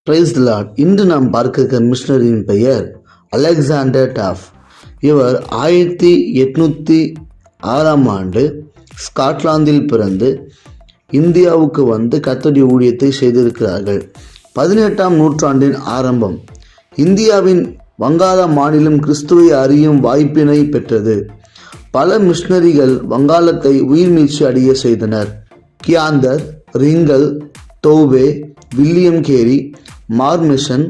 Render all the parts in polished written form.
Praise the Lord. இன்று நாம் பார்க்க மிஷனரியின் பெயர் அலெக்சாண்டர் டஃப். இவர் 1806 ஸ்காட்லாந்தில் பிறந்து இந்தியாவுக்கு வந்து கர்த்தருடைய ஊழியத்தை செய்திருக்கிறார்கள். 18ஆம் நூற்றாண்டின் ஆரம்பம் இந்தியாவின் வங்காள மாநிலம் கிறிஸ்துவை அறியும் வாய்ப்பினை பெற்றது. பல மிஷனரிகள் வங்காளத்தை உயிர்மீழ்ச்சி அடைய செய்தனர். கியாந்தர், ரிங்கல், தௌவே, வில்லியம் கேரி, மார்மிஷன்,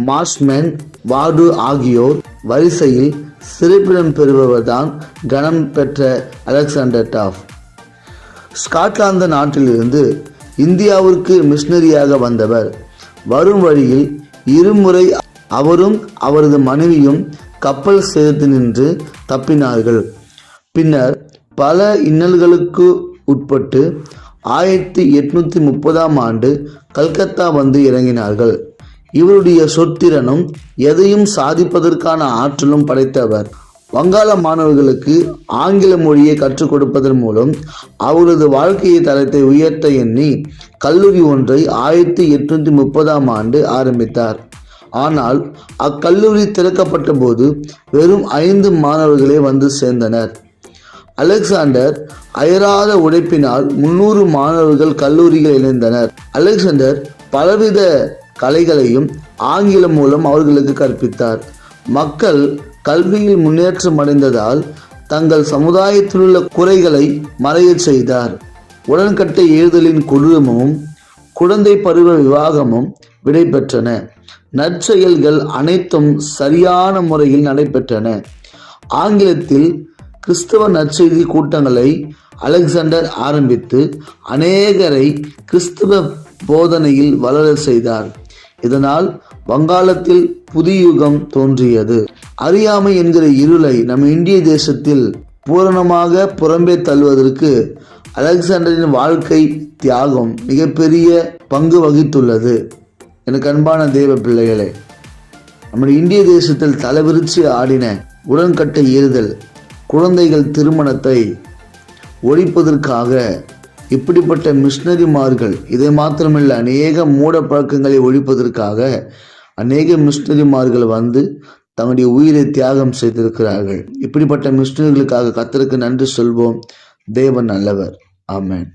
மார்ஷ்மேன், வார்டு ஆகியோர் வரிசையில் சிறப்பிடம் பெறுபவர்தான் கனம் பெற்ற அலெக்சாண்டர் டஃப். ஸ்காட்லாந்து நாட்டிலிருந்து இந்தியாவிற்கு மிஷனரியாக வந்தவர். வரும் வழியில் இருமுறை அவரும் அவரது மனைவியும் கப்பல் சேதத்து நின்று தப்பினார்கள். பின்னர் பல இன்னல்களுக்கு உட்பட்டு 1830 கல்கத்தா வந்து இறங்கினார்கள். இவருடைய சொத்திறனும் எதையும் சாதிப்பதற்கான ஆற்றலும் படைத்தவர். வங்காள மாணவர்களுக்கு ஆங்கில மொழியை கற்றுக் கொடுப்பதன் மூலம் அவரது வாழ்க்கையை தரத்தை உயர்த்த எண்ணி கல்லூரி ஒன்றை 1830 ஆரம்பித்தார். ஆனால் அக்கல்லூரி திறக்கப்பட்ட போது வெறும் 5 மாணவர்களே வந்து சேர்ந்தனர். அலெக்சாண்டர் அயராத உழைப்பினால் 300 மாணவர்கள் கல்லூரியில் இணைந்தனர். அலெக்சாண்டர் பலவித கலைகளையும் ஆங்கிலம் மூலம் அவர்களுக்கு கற்பித்தார். மக்கள் கல்வியில் முன்னேற்றம் அடைந்ததால் தங்கள் சமுதாயத்தில் உள்ள குறைகளை மறையச் செய்தார். உடன்கட்டை ஏறுதலின் கொடூரமும் குழந்தை பருவ விவாகமும் விடை பெற்றன. நற்செயல்கள் அனைத்தும் சரியான முறையில் நடைபெற்றன. ஆங்கிலத்தில் கிறிஸ்தவ நற்செய்தி கூட்டங்களை அலெக்சாண்டர் ஆரம்பித்து அநேகரை கிறிஸ்தவ போதனையில் வளர செய்தார். இதனால் வங்காளத்தில் புதிய யுகம் தோன்றியது. அறியாமை என்கிற இருளை நம் இந்திய தேசத்தில் பூரணமாக புறம்பே தள்ளுவதற்கு அலெக்சாண்டரின் வாழ்க்கை தியாகம் மிகப்பெரிய பங்கு வகித்துள்ளது. எனக்கு அன்பான தேவ பிள்ளைகளே, நம்முடைய இந்திய தேசத்தில் தலைவிரிச்சு ஆடின உடன்கட்டை ஏறுதல், குழந்தைகள் திருமணத்தை ஒழிப்பதற்காக இப்படிப்பட்ட மிஷனரிமார்கள், இதை மாத்திரமல்ல அநேக மூட பழக்கங்களை ஒழிப்பதற்காக அநேக மிஷனரிமார்கள் வந்து தங்களுடைய உயிரை தியாகம் செய்திருக்கிறார்கள். இப்படிப்பட்ட மிஷனரிகளுக்காக கர்த்தருக்கு நன்றி சொல்வோம். தேவன் நல்லவர். ஆமென்.